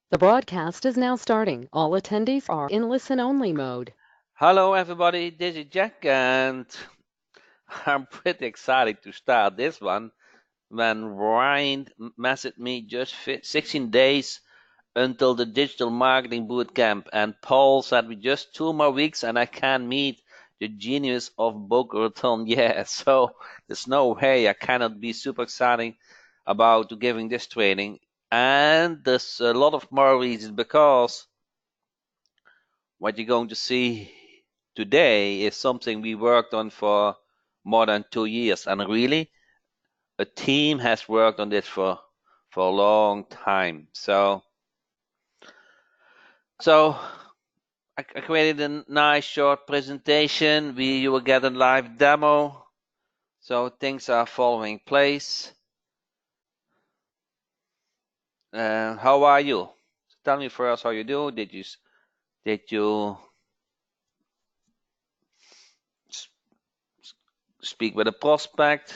The broadcast is now starting. All attendees are in listen-only mode. Hello, everybody. This is Jack, and I'm pretty excited to start this one. When Ryan messaged me just 16 days until the digital marketing bootcamp, and Paul said we just 2 more weeks and I can meet the genius of Boca Raton. Yeah, so there's no way I cannot be super excited about giving this training. And there's a lot of more reasons because what you're going to see today is something we worked on for more than 2 years, and really a team has worked on this for a long time. So I created a nice short presentation. You will get a live demo, so things are following place. How are you? Tell me first how you do. Did you speak with a prospect?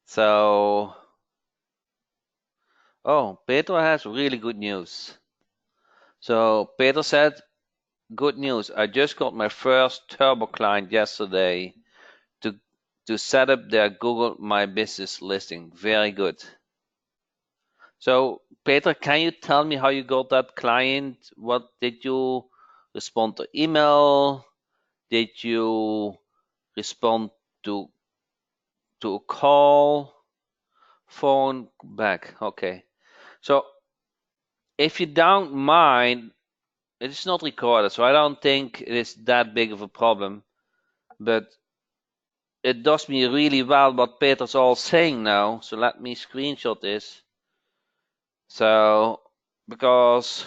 So, oh, Pedro has really good news. So Peter said, good news. I just got my first turbo client yesterday to to set up their Google My Business listing. Very good. So Peter, can you tell me how you got that client? What did you respond to email? Did you respond to a call? Phone back. Okay. So if you don't mind, it's not recorded, so I don't think it is that big of a problem. But it does me really well what Peter's all saying now. So let me screenshot this. So because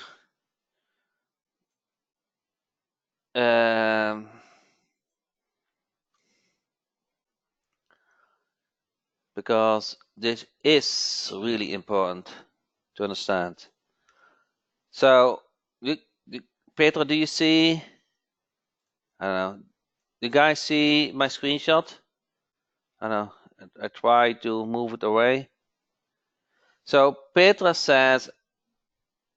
um, because this is really important to understand. So Peter, do you see? I don't know. Do you guys see my screenshot? I don't know. I try to move it away. So Petra says,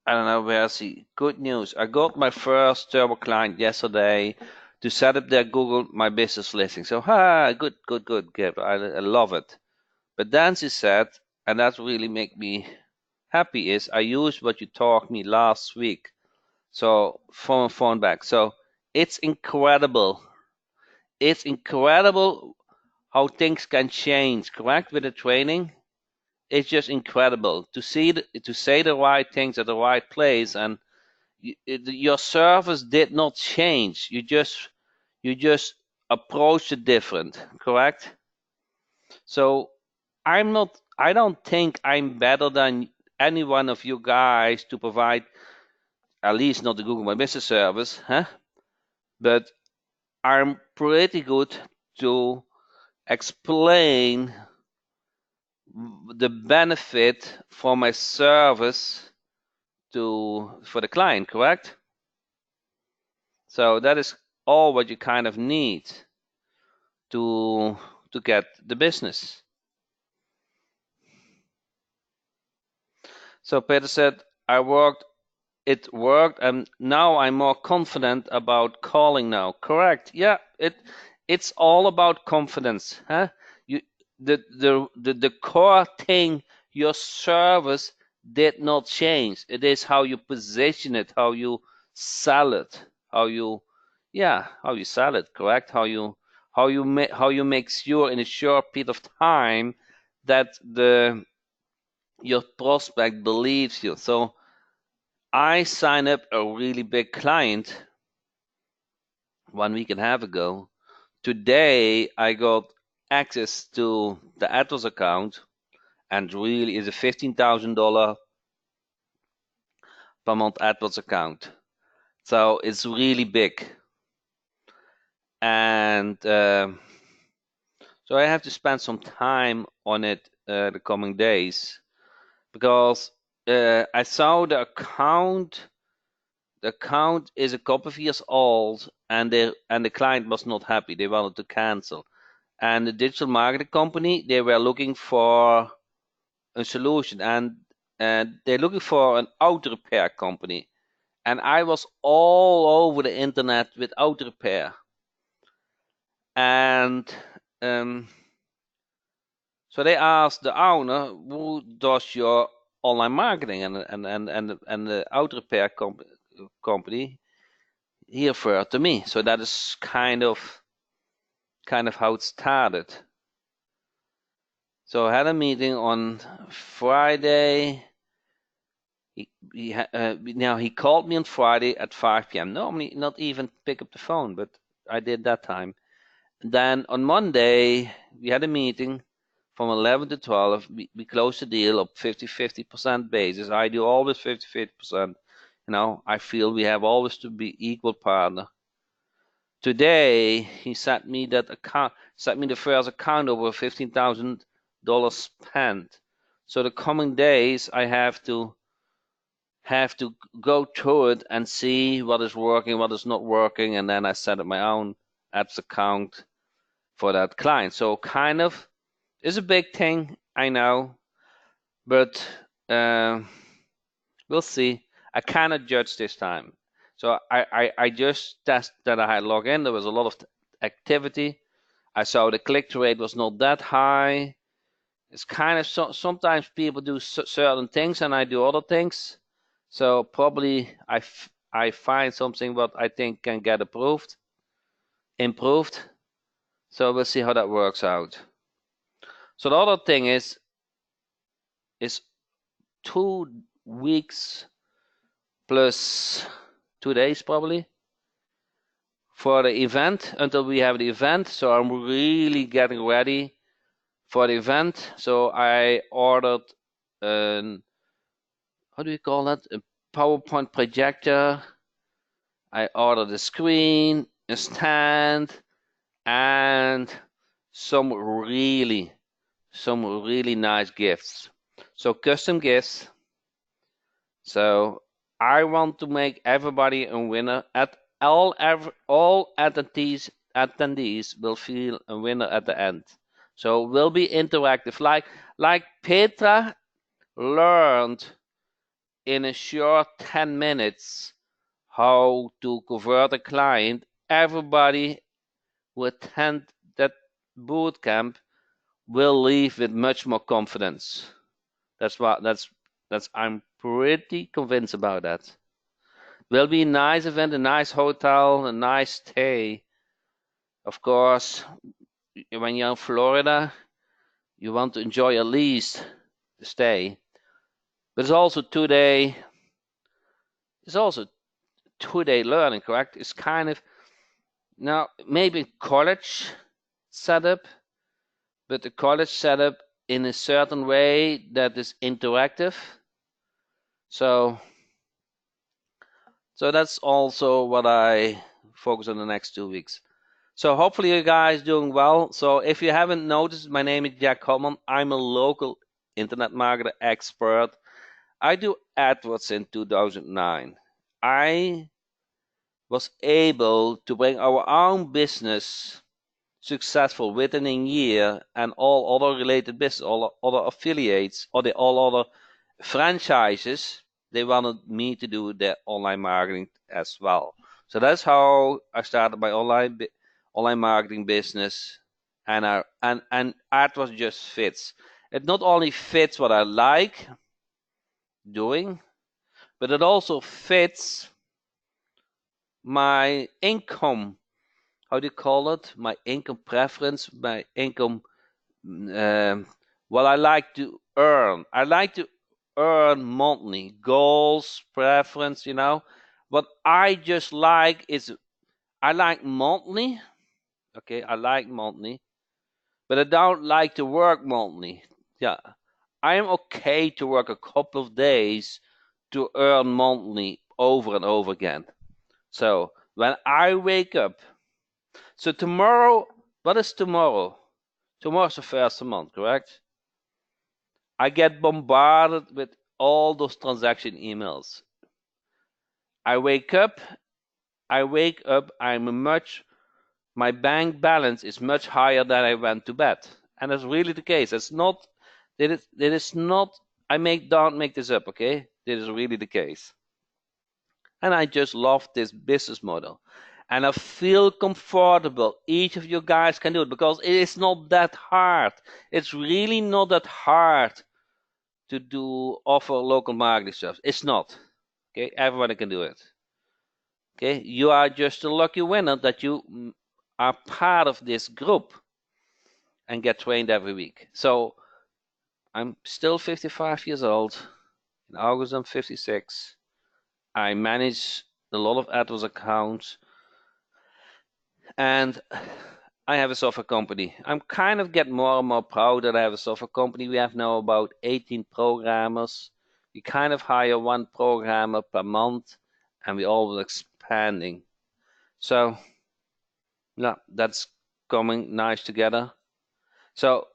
I don't know where I see. Good news. I got my first turbo client yesterday to set up their Google My Business listing. So, good, good, good, Gabe. I love it. But then she said, and that really make me happy, is I used what you taught me last week. So, from a phone back. So, it's incredible. It's incredible how things can change, correct, with the training? It's just incredible to say the right things at the right place, and your service did not change. You just approached it different, correct? So I don't think I'm better than any one of you guys to provide, at least not the Google My Business service, huh? But I'm pretty good to explain the benefit for my service for the client, correct? So that is all what you kind of need to get the business. So Peter said, it worked, and now I'm more confident about calling now. Correct. Yeah, it's all about confidence, huh? You the core thing, your service did not change. It is how you position it, how you sell it, how you sell it, correct? How you make sure in a short period of time that your prospect believes you. So I signed up a really big client 1 week and a half ago. Today I got access to the AdWords account, and really is a $15,000 per month AdWords account. So it's really big. And so I have to spend some time on it the coming days, because I saw the account. The account is a couple of years old, and the client was not happy. They wanted to cancel. And the digital marketing company, they were looking for a solution. And and they're looking for an auto repair company. And I was all over the internet with auto repair. And so they asked the owner, who does your online marketing? And the auto repair company, he referred to me. So that is kind of how it started. So I had a meeting on Friday. Now he called me on Friday at 5 p.m. Normally not even pick up the phone, but I did that time. And then on Monday we had a meeting from 11 to 12. We closed the deal of 50% basis. I do always 50%. I feel we have always to be equal partner. Today he sent me the first account over $15,000 spent. So the coming days I have to go through it and see what is working, what is not working, and then I set up my own ads account for that client. So kind of is a big thing, I know, but we'll see. I cannot judge this time. So I just tested that I had logged in. There was a lot of activity. I saw the click-through rate was not that high. It's kind of sometimes people do certain things and I do other things. So probably I find something what I think can get improved. So we'll see how that works out. So the other thing is 2 weeks plus 2 days probably for the event until we have the event. So I'm really getting ready for the event. So I ordered an, how do you call that? A PowerPoint projector. I ordered a screen, a stand, and some really nice gifts. So custom gifts. So I want to make everybody a winner. All attendees will feel a winner at the end. So we'll be interactive, like Petra learned in a short 10 minutes how to convert a client. Everybody who attend that boot camp will leave with much more confidence. I'm pretty convinced about that. Will be a nice event, a nice hotel, a nice stay. Of course, when you're in Florida, you want to enjoy at least the stay. But it's also 2-day. It's also 2-day learning, correct? It's kind of now maybe college setup, but the college setup in a certain way that is interactive. So that's also what I focus on the next 2 weeks. So hopefully you guys doing well. So if you haven't noticed, my name is Jack Holman. I'm a local internet marketer expert. I do AdWords in 2009. I was able to bring our own business successful within a year, and all other related business, all other affiliates, or all other franchises, they wanted me to do their online marketing as well. So that's how I started my online marketing business, and AdWords just fits. It not only fits what I like doing, but it also fits my income. How do you call it? My income preference, my income. What I like to earn. I like to earn monthly. Goals, preference, What I just like is I like monthly. Okay, I like monthly, but I don't like to work monthly. Yeah, I am okay to work a couple of days to earn monthly over and over again. So when I wake up, so tomorrow, what is tomorrow? Tomorrow's the first of the month, correct? I get bombarded with all those transaction emails. I wake up, my bank balance is much higher than I went to bed. And that's really the case. It is not don't make this up, okay? This is really the case. And I just love this business model. And I feel comfortable each of you guys can do it because it is not that hard. It's really not that hard to offer local marketing service. It's not. Okay, everybody can do it. Okay, you are just a lucky winner that you are part of this group and get trained every week. So I'm still 55 years old. In August I'm 56. I manage a lot of AdWords accounts and I have a software company. I'm kind of getting more and more proud that I have a software company. We have now about 18 programmers. We kind of hire one programmer per month and we're always expanding. So yeah, that's coming nice together. So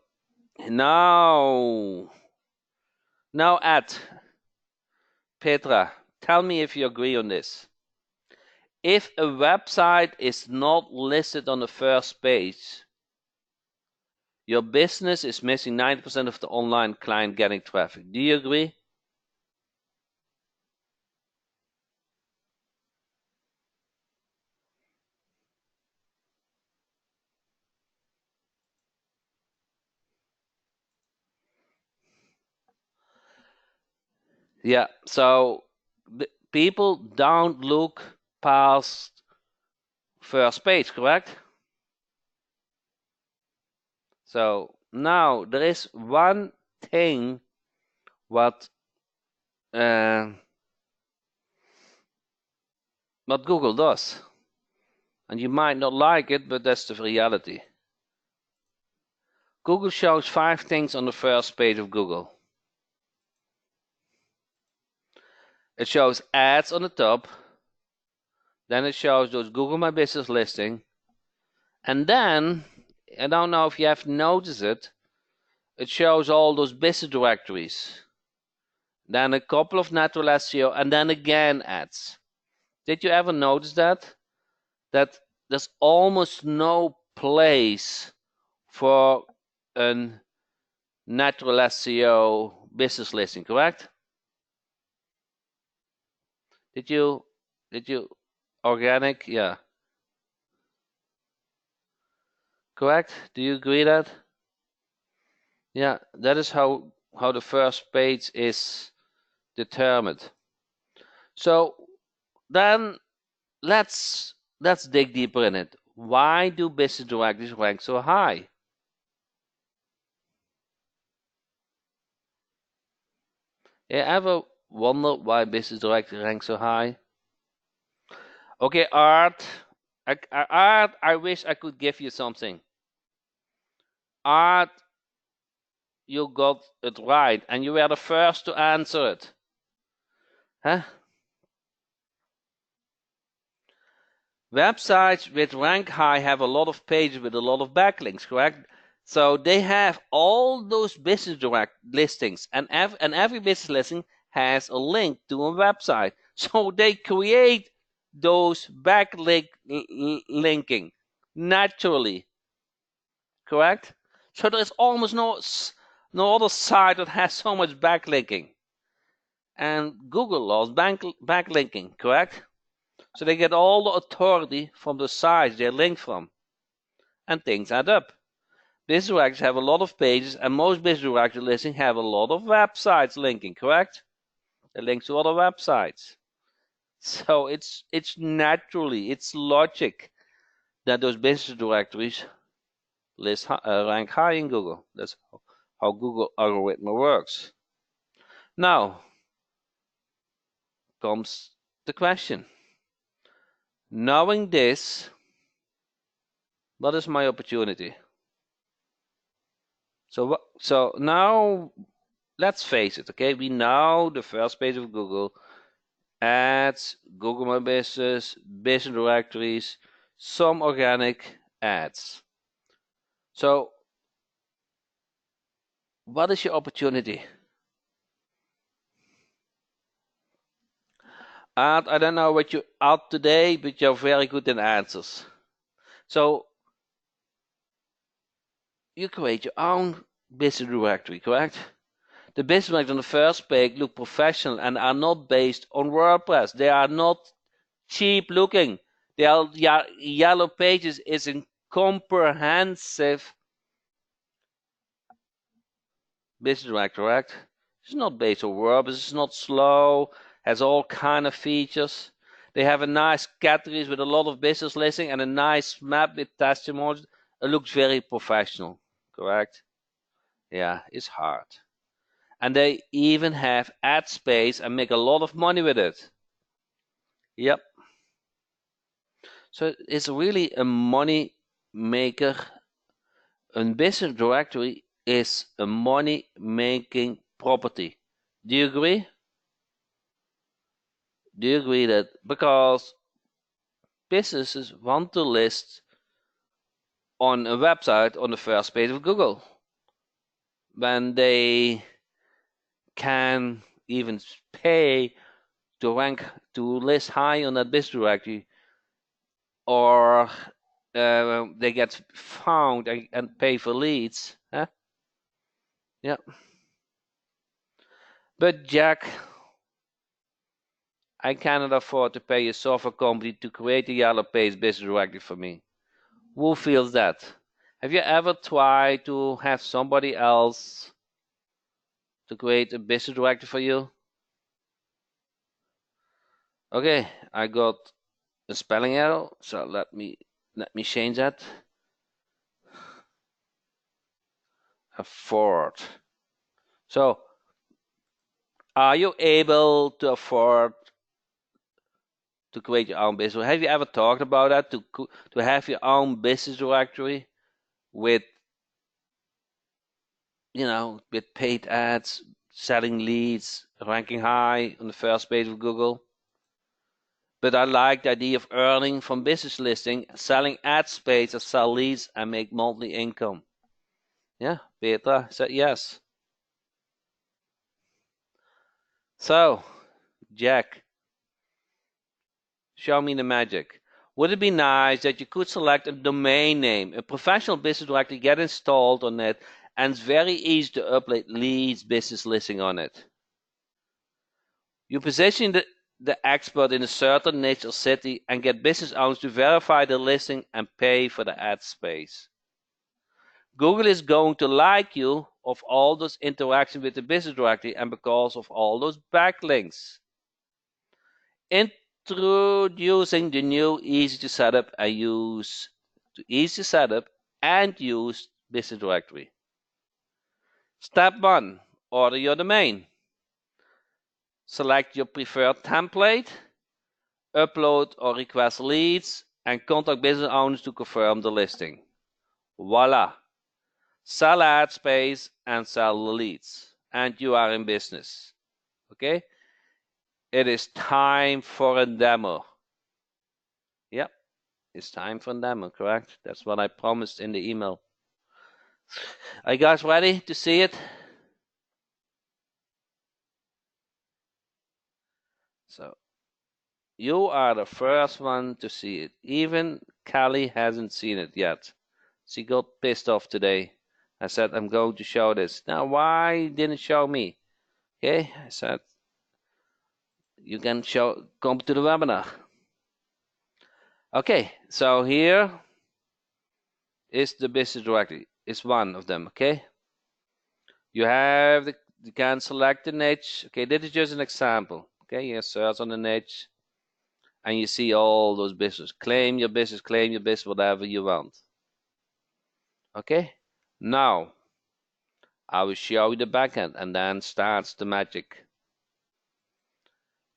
now Ed, Petra, tell me if you agree on this. If a website is not listed on the first page, your business is missing 90% of the online client getting traffic. Do you agree? Yeah, so people don't look past first page, correct? So now there is one thing what Google does. And you might not like it, but that's the reality. Google shows 5 things on the first page of Google. It shows ads on the top. Then it shows those Google My Business listing. And then, I don't know if you have noticed it, it shows all those business directories. Then a couple of natural SEO, and then again ads. Did you ever notice that? That there's almost no place for a natural SEO business listing, correct? Did you organic? Yeah. Correct? Do you agree that? Yeah, that is how the first page is determined. So then let's dig deeper in it. Why do business directories rank so high? You ever wonder why business directory ranks so high? Okay, Art. Art, I wish I could give you something. Art, you got it right, and you were the first to answer it. Huh? Websites with rank high have a lot of pages with a lot of backlinks, correct? So they have all those business direct listings, and every business listing has a link to a website. So they create those backlink linking naturally, correct? So there's almost no other site that has so much backlinking. And Google loves backlinking, correct? So they get all the authority from the sites they link from. And things add up. Business directories have a lot of pages, and most business directory listings have a lot of websites linking, correct? They link to other websites. So it's naturally, it's logic that those business directories rank high in Google. That's how Google algorithm works. Now comes the question. Knowing this, what is my opportunity? So now let's face it, okay? We know the first page of Google, ads, Google My Business, business directories, some organic ads. So what is your opportunity? And I don't know what you're out today, but you're very good in answers. So you create your own business directory, correct? The business directory on the first page look professional and are not based on WordPress. They are not cheap looking. They are Yellow Pages is a comprehensive business directory, correct? It's not based on WordPress. It's not slow. Has all kind of features. They have a nice categories with a lot of business listing and a nice map with testimonials. It looks very professional, correct? Yeah, it's hard. And they even have ad space and make a lot of money with it. Yep. So it's really a money maker. A business directory is a money making property. Do you agree? Do you agree that because businesses want to list on a website on the first page of Google when they can even pay to rank to list high on that business directory, or they get found and pay for leads, huh? Yeah. But Jack, I cannot afford to pay a software company to create a Yellow Page business directory for me. Who feels that? Have you ever tried to have somebody else to create a business directory for you? Okay, I got a spelling error, so let me change that. Afford. So, are you able to afford to create your own business? Have you ever talked about that, to have your own business directory with, with paid ads, selling leads, ranking high on the first page of Google? But I like the idea of earning from business listing, selling ad space, or sell leads and make monthly income. Yeah, Petra said yes. So, Jack, show me the magic. Would it be nice that you could select a domain name, a professional business directory, get installed on it, and it's very easy to upload leads, business listing on it. You position the expert in a certain niche or city and get business owners to verify the listing and pay for the ad space. Google is going to like you of all those interactions with the business directory and because of all those backlinks. Introducing the new easy to set up and use business directory. Step 1. Order your domain. Select your preferred template, upload or request leads, and contact business owners to confirm the listing. Voila! Sell ad space and sell the leads, and you are in business. Okay? It is time for a demo. Yep, it's time for a demo, correct? That's what I promised in the email. Are you guys ready to see it? So, you are the first one to see it. Even Callie hasn't seen it yet. She got pissed off today. I said, I'm going to show this. Now, why didn't it show me? Okay, I said, you can come to the webinar. Okay, so here is the business directory. It's one of them, okay? You can select the niche. Okay, this is just an example. Okay, you search on the niche and you see all those business. Claim your business, whatever you want. Okay, now I will show you the backend and then starts the magic.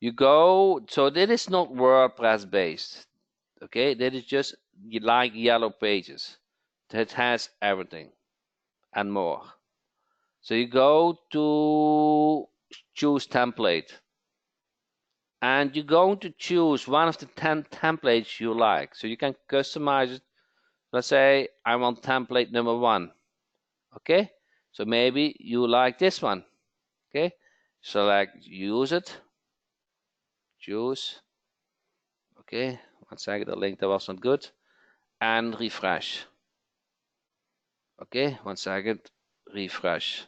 You go, so that is not WordPress based. Okay, that is just like Yellow Pages. That has everything and more. So you go to choose template and you're going to choose one of the 10 templates you like. So you can customize it. Let's say I want template number 1. Okay, so maybe you like this one. Okay, select use it, choose. Okay, 1 second, the link that was not good, and refresh. Okay, 1 second, refresh.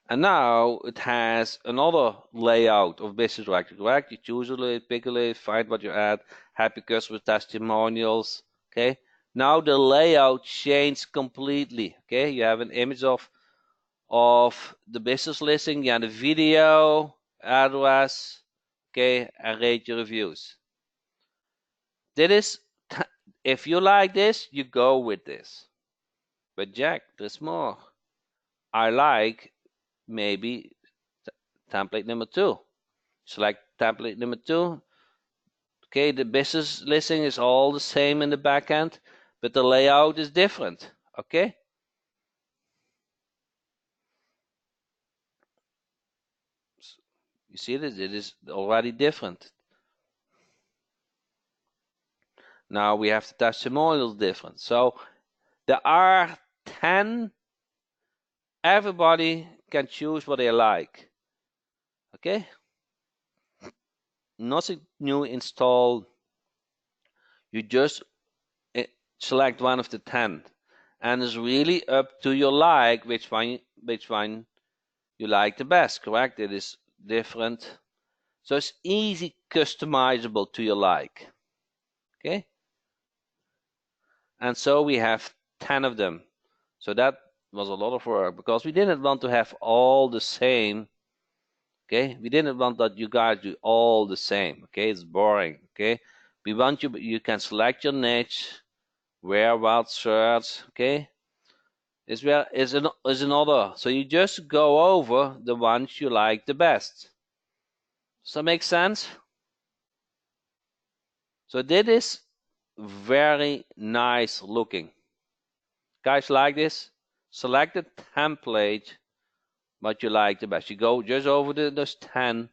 And now it has another layout of business directory, correct? You choose a list, pick a list, find what you add, happy customer testimonials, okay? Now the layout changed completely, okay? You have an image of the business listing, you have the video, address, okay, and rate your reviews. If you like this, you go with this. But Jack, there's more. I like maybe template number 2. Select template number 2. Okay, the business listing is all the same in the back end, but the layout is different. Okay. You see this? It is already different. Now we have the testimonials different. So there are 10. Everybody can choose what they like. Okay. Nothing new installed. You just select one of the 10, and it's really up to your like which one you like the best. Correct? It is different, so it's easy customizable to your like. Okay, and so we have 10 of them. So that was a lot of work because we didn't want to have all the same. Okay, we didn't want that you guys do all the same. Okay, it's boring. Okay, we want you can select your niche, wear what shirts. Okay, is another. So you just go over the ones you like the best. Does that make sense? So this is very nice looking. Guys like this? Select the template what you like the best. You go just over those 10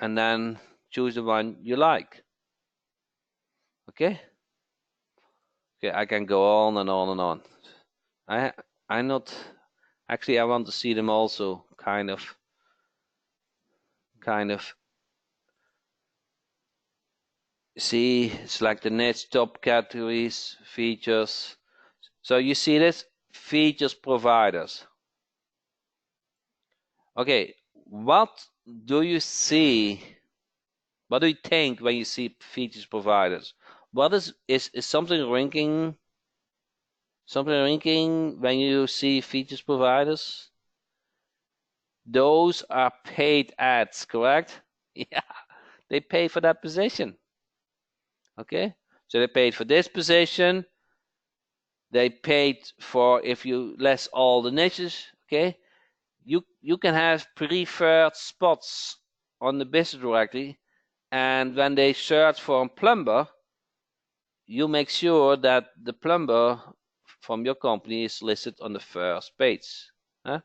and then choose the one you like. Okay? Okay, I can go on and on and on. I want to see them also kind of see, select the niche, top categories, features. So you see this? Features providers. Okay, what do you see? What do you think when you see features providers? What is something ringing? Something ringing when you see features providers? Those are paid ads, correct? Yeah, they pay for that position. Okay, so they paid for this position. They paid for if you list all the niches. Okay, you can have preferred spots on the business directory, and when they search for a plumber, you make sure that the plumber from your company is listed on the first page. Huh?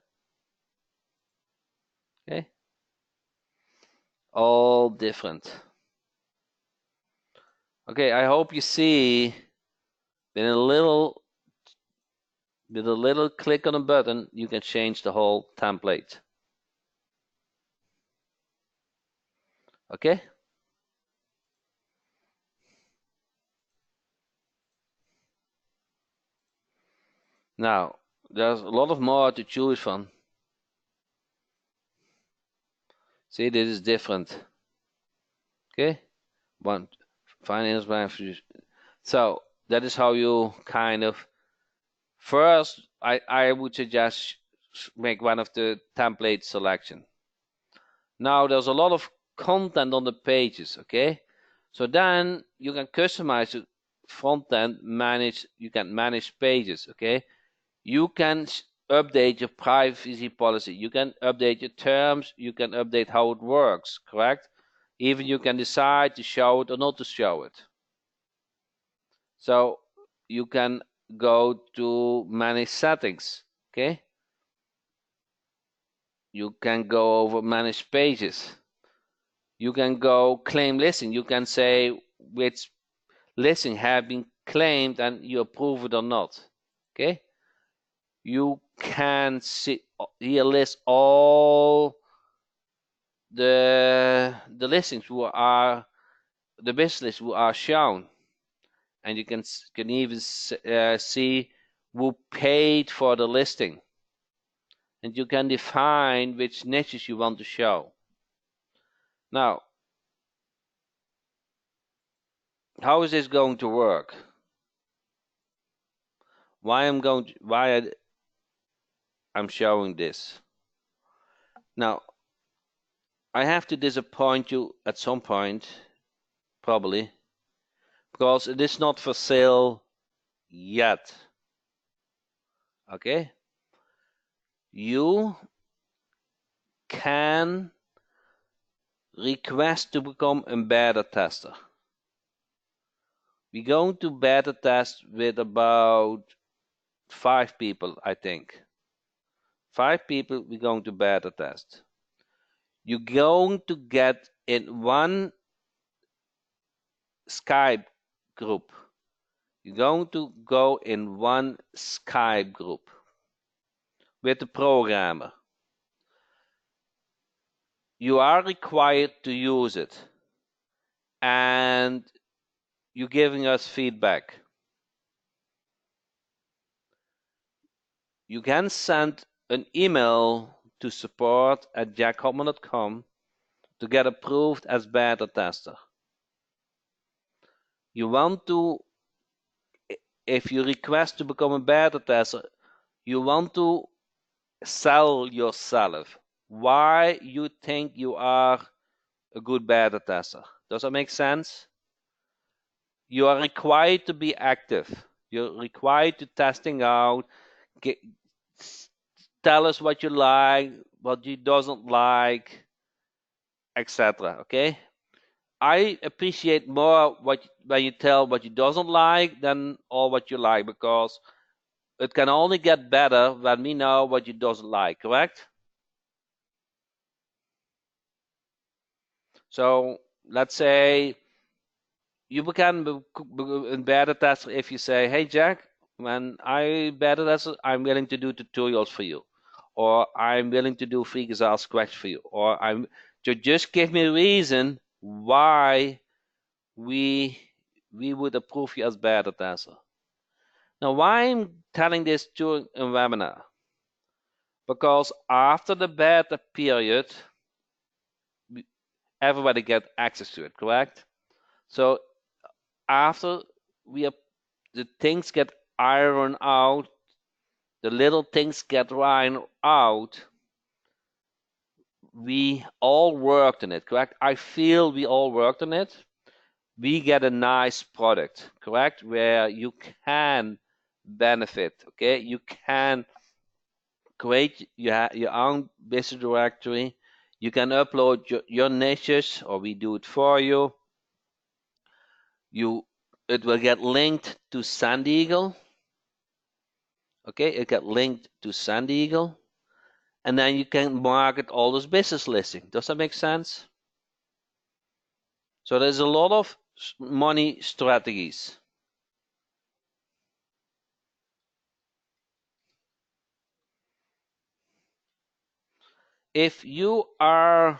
Okay, all different. Okay, I hope you see with a little click on a button you can change the whole template. Okay. Now there's a lot of more to choose from. See, this is different. Okay, one finance plan. So that is how you kind of first. I would suggest make one of the template selection. Now there's a lot of content on the pages. Okay, so then you can customize the front end. You can manage pages. Okay, you can update your privacy policy. You can update your terms. You can update how it works. Correct. Even you can decide to show it or not to show it. So you can go to manage settings. Okay. You can go over manage pages. You can go claim listing. You can say which listing have been claimed and you approve it or not. Okay. You can see here list all the listings who are the business who are shown, and you can even see who paid for the listing, and you can define which niches you want to show. Now, how is this going to work? Why I'm showing this? Now, I have to disappoint you at some point, probably, because it is not for sale yet. Okay? You can request to become a beta tester. We're going to beta test with about 5 people, I think. 5 people we're going to beta test. You're going to get in one Skype group. You're going to go in one Skype group with the programmer. You are required to use it, and you're giving us feedback. You can send an email to support@jackhopman.com to get approved as beta tester. You want to, if you request to become a beta tester, you want to sell yourself. Why you think you are a good beta tester. Does that make sense? You are required to be active. You're required to testing out. Tell us what you like, what you doesn't like, etc. Okay? I appreciate more when you tell what you doesn't like than all what you like, because it can only get better when we know what you doesn't like, correct? So let's say you can be beta tester if you say, hey Jack, when I beta test, I'm willing to do tutorials for you, or I'm willing to do freegasal scratch for you, or I'm just give me a reason why we would approve you as beta tester. Now, why I'm telling this during a webinar? Because after the beta period, everybody get access to it, correct? So after the things get ironed out, the little things get ironed out, we all worked on it, correct? I feel we all worked on it. We get a nice product, correct? Where you can benefit, okay? You can create your own business directory. You can upload your niches, or we do it for you. It will get linked to Sand Eagle. Okay, it got linked to Sand Eagle, and then you can market all those business listings. Does that make sense? So there's a lot of money strategies. If you are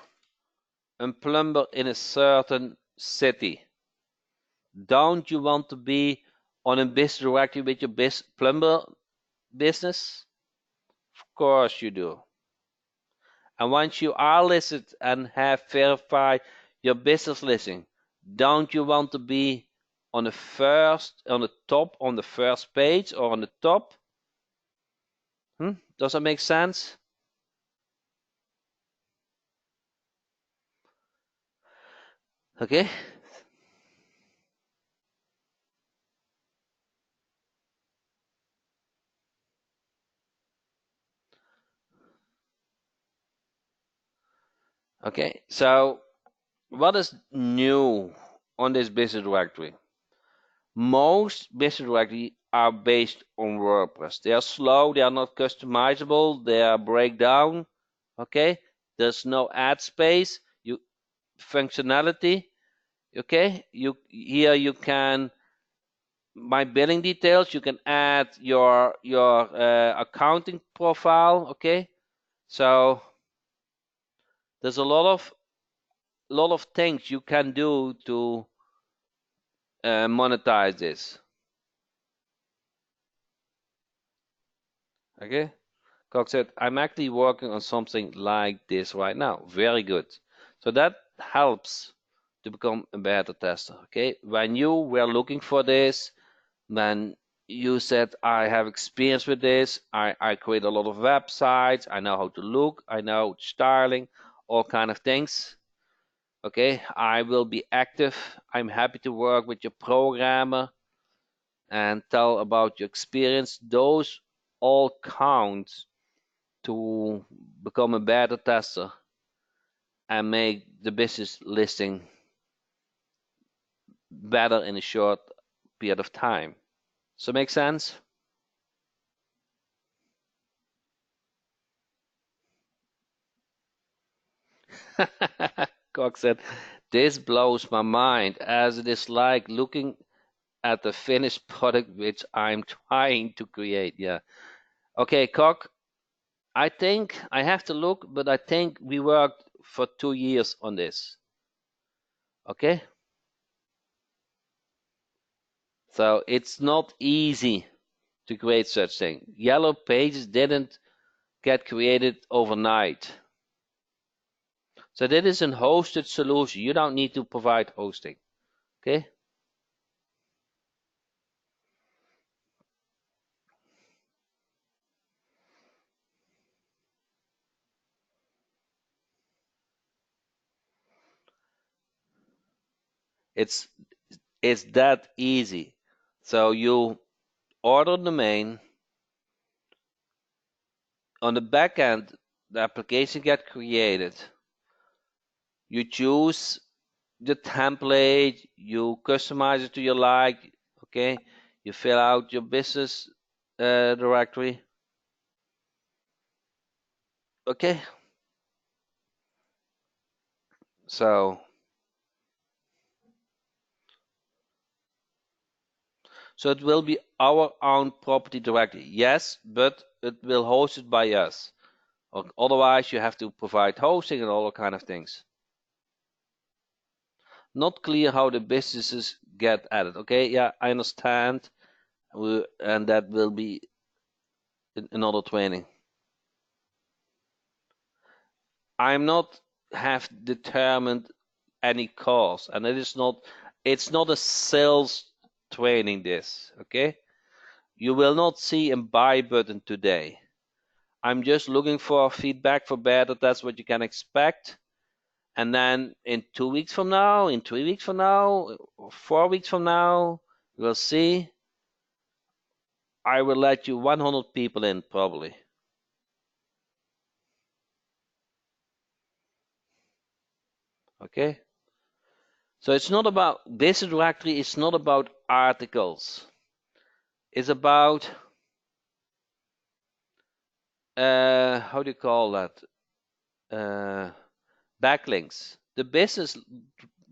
a plumber in a certain city, don't you want to be on a business directory with your plumber business? Of course you do. And once you are listed and have verified your business listing, don't you want to be on the top, on the first page, or on the top? Does that make sense? Okay. Okay, so what is new on this business directory? Most business directories are based on WordPress. They are slow, they are not customizable, they are breakdown. Okay, there's no ad space, functionality. Okay, here you can my billing details. You can add your accounting profile. Okay, so there's a lot of things you can do to monetize this. Okay, Cox said, I'm actually working on something like this right now. Very good. So that helps to become a better tester. Okay. When you were looking for this, then you said, I have experience with this. I create a lot of websites. I know how to look. I know styling, all kind of things. Okay. I will be active. I'm happy to work with your programmer and tell about your experience. Those all count to become a better tester and make the business listing better in a short period of time. So make sense? Cox said, this blows my mind as it is like looking at the finished product which I'm trying to create. Yeah. Okay, Cock, I think I have to look, but I think we worked for 2 years on this. Okay? So it's not easy to create such thing. Yellow Pages didn't get created overnight. So that is a hosted solution. You don't need to provide hosting. Okay? It's it's that easy. So you order the domain. On the back end, the application get created. You choose the template, you customize it to your like, okay? You fill out your business directory. Okay? So it will be our own property directly. Yes, but it will host it by us. Otherwise, you have to provide hosting and all kind of things. Not clear how the businesses get added. Okay, yeah, I understand. And that will be another training. I'm not have determined any course, and it's not a sales training this, okay? You will not see a buy button today. I'm just looking for feedback for better. That's what you can expect. And then in 2 weeks from now, in 3 weeks from now, or 4 weeks from now, we'll see. I will let you 100 people in probably. Okay? So it's not about this directory. It's not about articles. It's about how do you call that? Backlinks. The business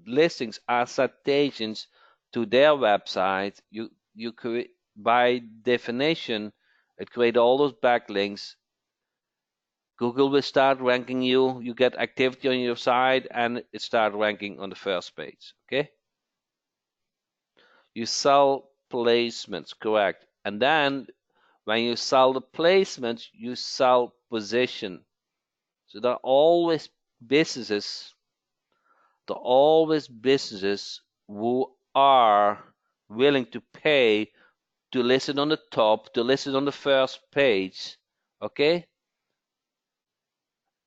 listings are citations to their website. You create by definition it create all those backlinks. Google will start ranking you. You get activity on your site, and it start ranking on the first page. Okay. You sell placements, correct? And then when you sell the placements, you sell position. So businesses, there are always businesses who are willing to pay to list it on the top, to list it on the first page. Okay?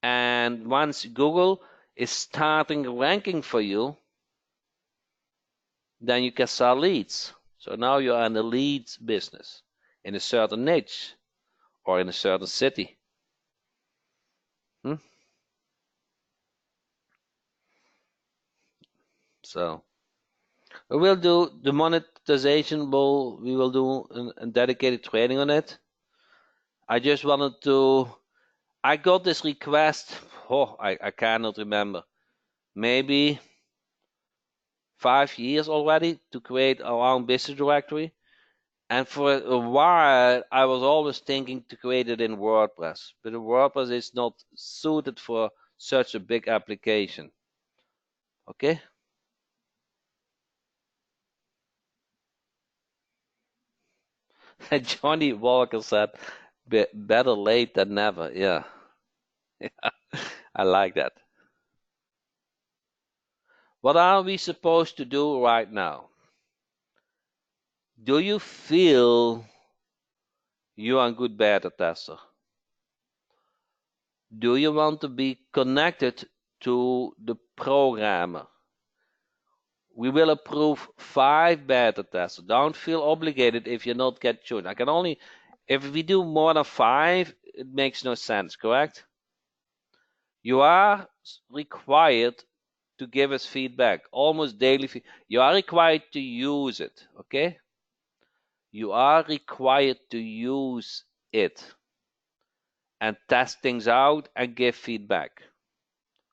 And once Google is starting ranking for you, then you can sell leads. So now you are in the leads business in a certain niche or in a certain city. So we will do the monetization. We will do a dedicated training on it. I just wanted to. I got this request. Oh, I cannot remember. Maybe 5 years already to create our own business directory. And for a while, I was always thinking to create it in WordPress, but WordPress is not suited for such a big application. Okay? Johnny Walker said, Better late than never. Yeah. I like that. What are we supposed to do right now? Do you feel you are a good beta tester? Do you want to be connected to the programmer? We will approve 5 beta tests. Don't feel obligated if you not get tuned. I can only, if we do more than 5, it makes no sense, correct? You are required to give us feedback, almost daily. You are required to use it, okay? You are required to use it and test things out and give feedback.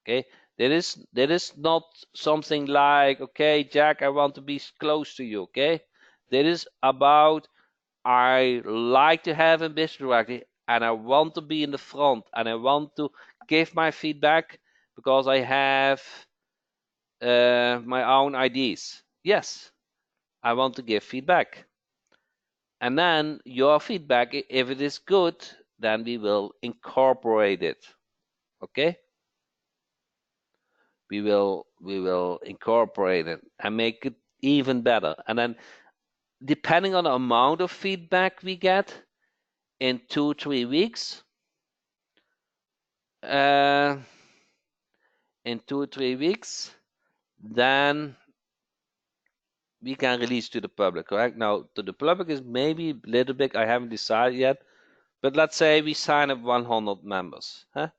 Okay, that is not something like, okay, Jack, I want to be close to you. Okay, that is about I like to have a business directory and I want to be in the front and I want to give my feedback because I have my own ideas. Yes, I want to give feedback. And then your feedback, if it is good, then we will incorporate it. Okay? We will incorporate it and make it even better. And then depending on the amount of feedback we get in 2-3 weeks, uh, in 2-3 weeks, then we can release to the public, correct? Now, to the public is maybe a little bit, I haven't decided yet, but let's say we sign up 100 members. Huh?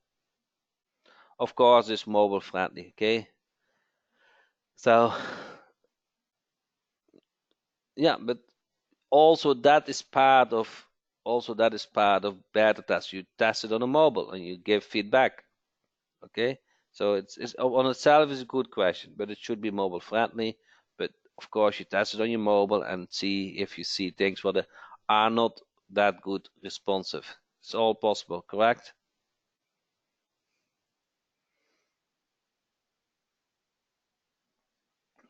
Of course, it's mobile friendly, okay? So, yeah, but also that is part of beta test. You test it on a mobile and you give feedback. Okay, so it's on itself is a good question, but it should be mobile friendly. But of course, you test it on your mobile and see if you see things that are not that good responsive. It's all possible, correct?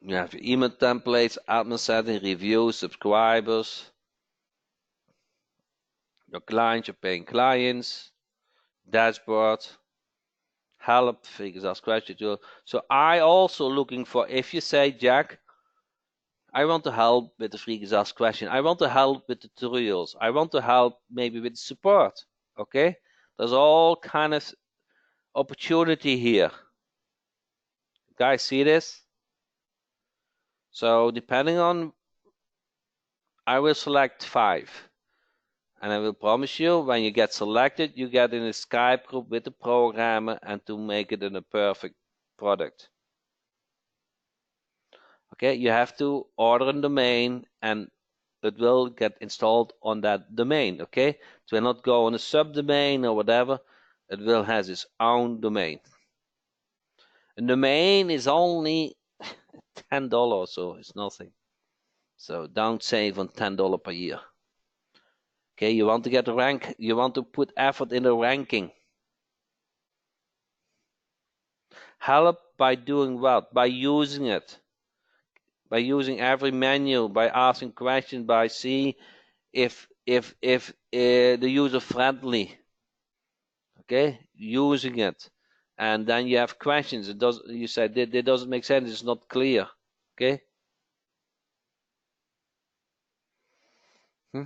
You have your email templates, admin setting, reviews, subscribers, your clients, your paying clients, dashboard, help, figures ask questions. So I also looking for, if you say, Jack, I want to help with the figures ask question. I want to help with the tutorials. I want to help maybe with support. Okay, there's all kind of opportunity here. Guys, see this? So depending on, I will select 5. And I will promise you, when you get selected, you get in a Skype group with the programmer and to make it in a perfect product. Okay, you have to order a domain and it will get installed on that domain. Okay, it will not go on a subdomain or whatever. It will has its own domain. A domain is only $10, so it's nothing. So don't save on $10 per year. Okay, you want to get a rank, you want to put effort in the ranking. Help by doing what? By using it. By using every menu, by asking questions, by seeing if the user friendly. Okay, using it, and then you have questions. It does. You said that doesn't make sense. It's not clear. Okay. Hmm?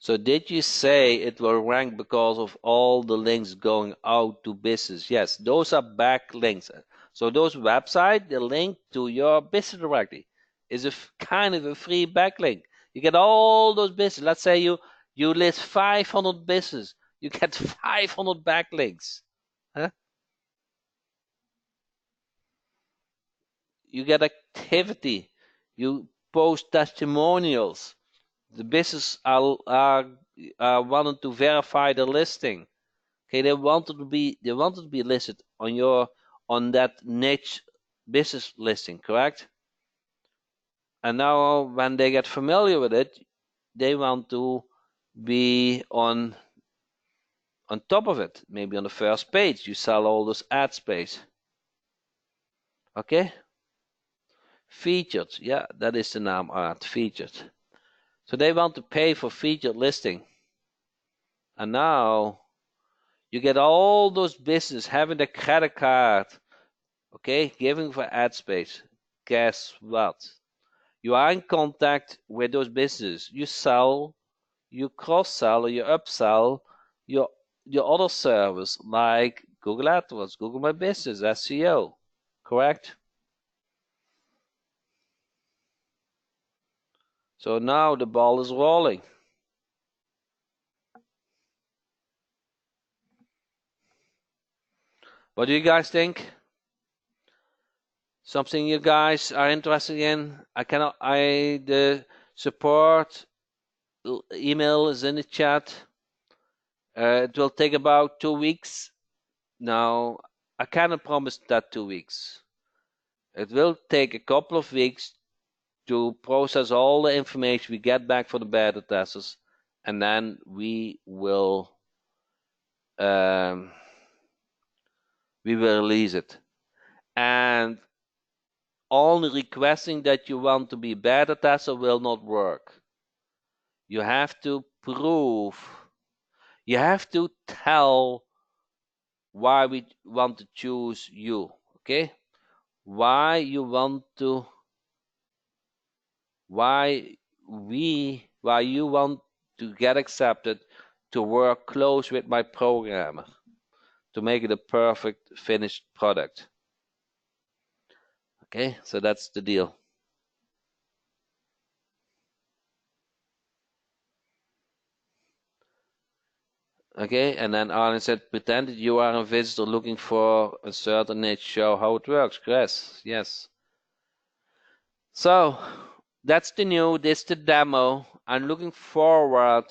So did you say it will rank because of all the links going out to business? Yes, those are backlinks. So those websites, the link to your business directory is a kind of a free backlink. You get all those business. Let's say you list 500 business, you get 500 backlinks. Huh? You get activity. You post testimonials. The business are wanting to verify the listing. Okay, they wanted to be listed on that niche business listing, correct? And now when they get familiar with it, they want to be on top of it. Maybe on the first page, you sell all this ad space. Okay? Featured, yeah, that is the name art, featured. So they want to pay for featured listing. And now you get all those business having the credit card, okay, giving for ad space. Guess what? You are in contact with those businesses. You sell, you cross-sell, or you upsell your other service like Google AdWords, Google My Business, SEO. Correct? So now the ball is rolling. What do you guys think? Something you guys are interested in? The support email is in the chat. It will take about 2 weeks. Now, I cannot promise that 2 weeks. It will take a couple of weeks to process all the information we get back from the beta testers, and then we will release it. And only requesting that you want to be beta tester will not work. You have to prove, you have to tell why we want to choose you, okay? Why you want to, why you want to get accepted to work close with my programmer to make it a perfect finished product. Okay, so that's the deal. Okay, and then Arlen said, pretend that you are a visitor looking for a certain niche, show how it works. Yes. So that's this the demo. I'm looking forward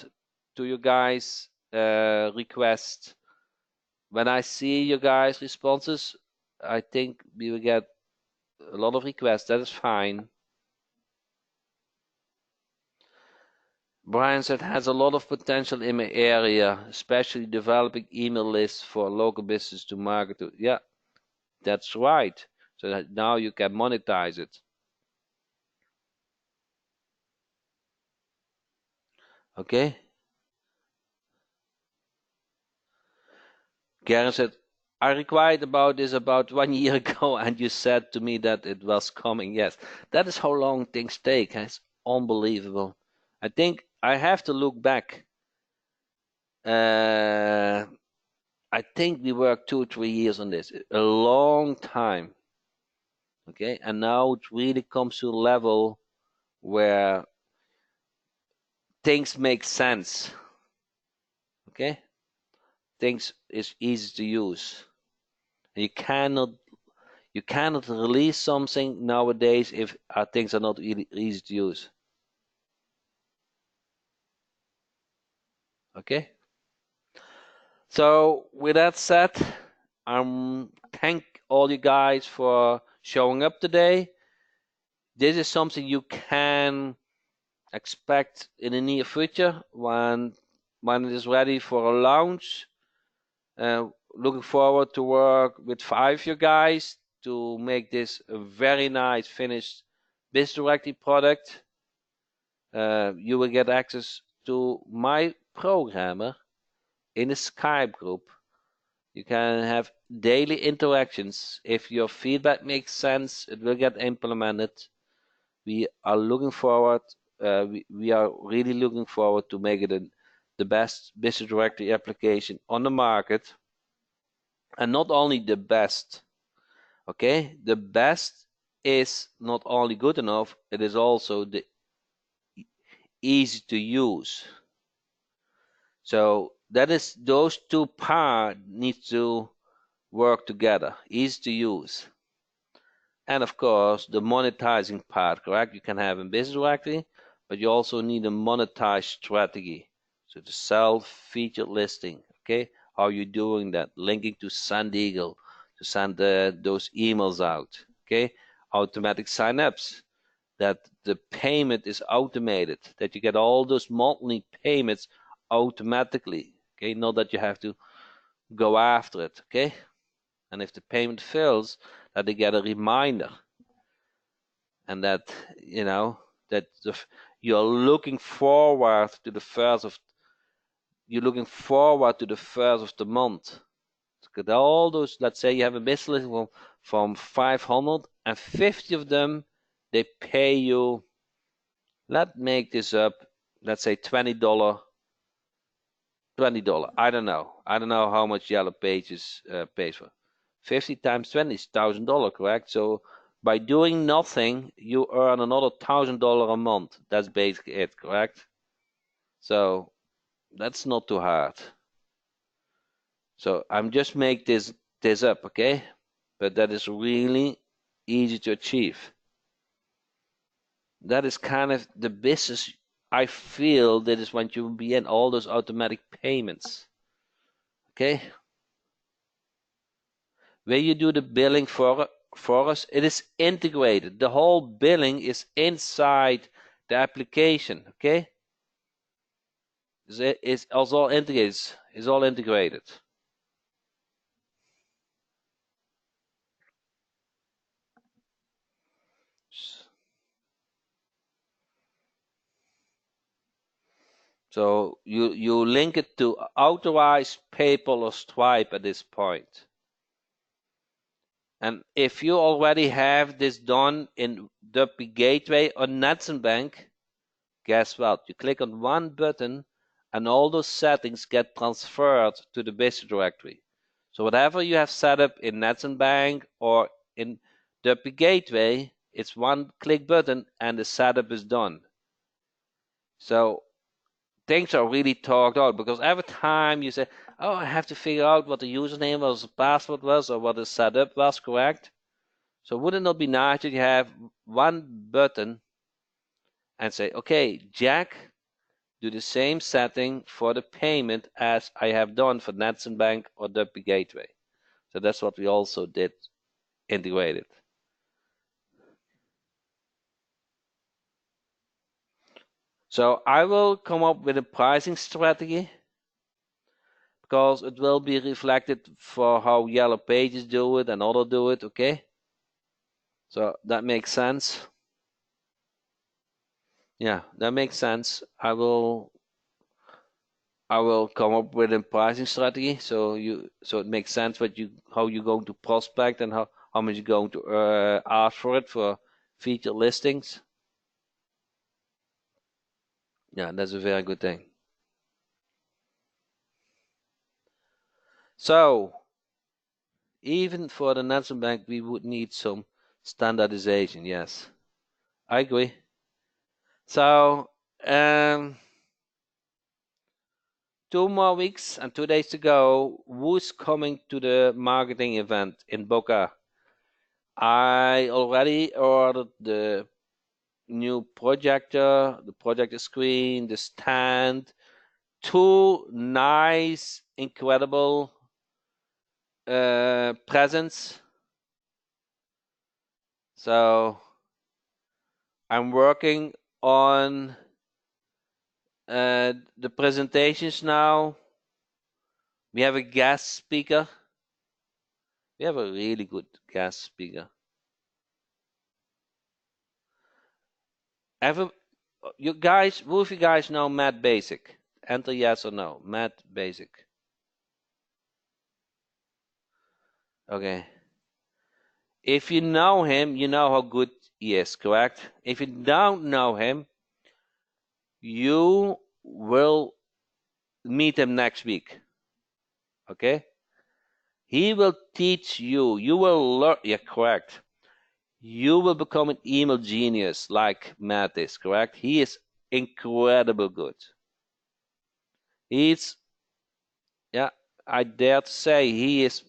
to you guys' request. When I see you guys' responses, I think we will get a lot of requests. That is fine. Brian said has a lot of potential in my area, especially developing email lists for local business to market to. Yeah, that's right. So that now you can monetize it. Okay. Karen said, I inquired about this about 1 year ago, and you said to me that it was coming. Yes, that is how long things take. It's unbelievable. I think I have to look back. I think we worked 2-3 years on this, a long time. Okay, and now it really comes to a level where things make sense. Okay, things is easy to use. You cannot release something nowadays if things are not easy to use. Okay. So with that said, thank all you guys for showing up today. This is something you can expect in the near future when it is ready for a launch. Looking forward to work with 5 of you guys to make this a very nice finished Biz Directory product. You will get access to my programmer in a Skype group. You can have daily interactions. If your feedback makes sense, it will get implemented. We are looking forward. We are really looking forward to make it the best business directory application on the market. And not only the best, okay? The best is not only good enough, it is also the easy to use. So that is those two parts need to work together, easy to use. And of course, the monetizing part, correct? You can have a business directory, but you also need a monetized strategy. So to sell featured listing, okay? How are you doing that? Linking to Send Eagle to send those emails out, okay? Automatic sign-ups, that the payment is automated, that you get all those monthly payments automatically, okay? Not that you have to go after it, okay? And if the payment fails, that they get a reminder, and that you're looking forward to the first of the month. Look at all those. Let's say you have a business listing from 550 of them. They pay you. Let's make this up. Let's say $20. I don't know. How much Yellow Pages pays for. 50 times 20 is $1,000, correct? So by doing nothing, you earn another $1,000 a month. That's basically it, correct? So that's not too hard. So I'm just make this up, okay? But that is really easy to achieve. That is kind of the business I feel that is when you will be in all those automatic payments. Okay? Where you do the billing for us, it is integrated. The whole billing is inside the application, okay? It's all integrated. It's all integrated. So you link it to authorized PayPal or Stripe at this point. And if you already have this done in DFY Gateway or Bank, guess what? You click on one button and all those settings get transferred to the business directory. So whatever you have set up in Bank or in DFY Gateway, it's one click button and the setup is done. So things are really talked out, because every time you say, oh, I have to figure out what the username was, the password was, or what the setup was, correct? So would it not be nice that you have one button and say, okay, Jack, do the same setting for the payment as I have done for Bank or DFY Gateway. So that's what we also did, integrated. So I will come up with a pricing strategy, because it will be reflected for how Yellow Pages do it and others do it, okay? So that makes sense. Yeah, that makes sense. I will come up with a pricing strategy, so it makes sense how you're going to prospect and how much you're going to ask for it for featured listings. Yeah, that's a very good thing. So even for the National Bank, we would need some standardization. Yes, I agree. So 2 more weeks and 2 days to go. Who's coming to the marketing event in Boca? I already ordered the new projector, the projector screen, the stand, 2 nice, incredible presents. So I'm working on the presentations now. We have a guest speaker. We have a really good guest speaker. You guys, who of you guys know Matt Basic? Enter yes or no. Matt Basic. Okay. If you know him, you know how good he is, correct? If you don't know him, you will meet him next week. Okay? He will teach you. You will learn. Yeah, correct. You will become an email genius like Matt is, correct? He is incredible good. He's, yeah, I dare to say he is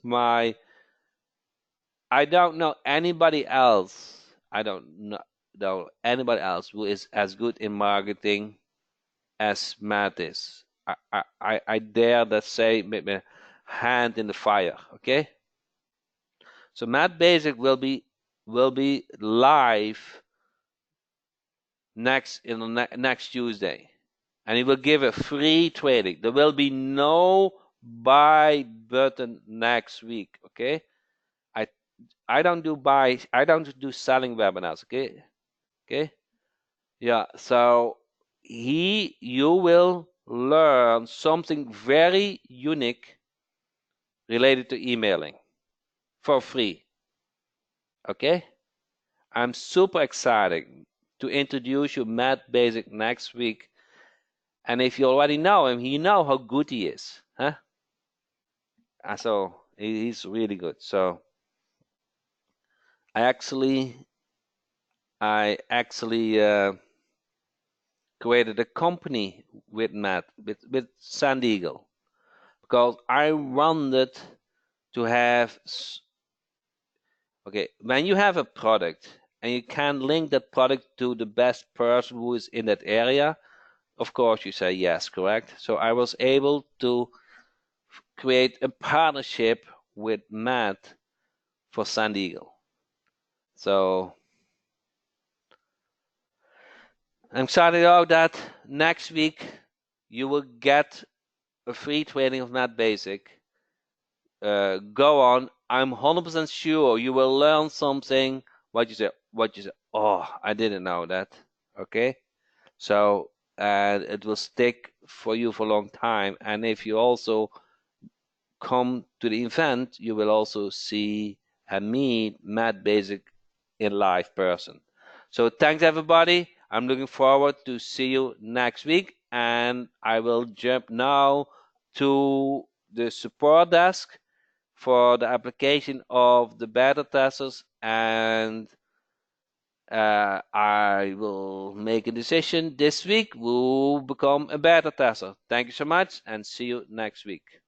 I don't know anybody else. I don't know anybody else who is as good in marketing as Matt is. I dare to say, hand in the fire. Okay. So Matt Basic will be live next Tuesday, and he will give a free training. There will be no buy button next week. Okay. I don't do selling webinars. Okay. Yeah. So you will learn something very unique related to emailing for free. Okay. I'm super excited to introduce you Matt Basic next week. And if you already know him, you know how good he is, huh? So he's really good. So I actually created a company with Matt with Sand Eagle because I wanted to have. Okay, when you have a product and you can link that product to the best person who is in that area, of course you say yes, correct? So I was able to create a partnership with Matt for Sand Eagle. So I'm excited about that. Next week you will get a free training of Matt Basic. Go on. I'm 100% sure you will learn something. What you say? Oh, I didn't know that. Okay. So, and it will stick for you for a long time. And if you also come to the event, you will also see and meet Matt Basic in live person. So thanks everybody. I'm looking forward to see you next week. And I will jump now to the support desk for the application of the beta testers, and I will make a decision this week who will become a beta tester. Thank you so much and see you next week.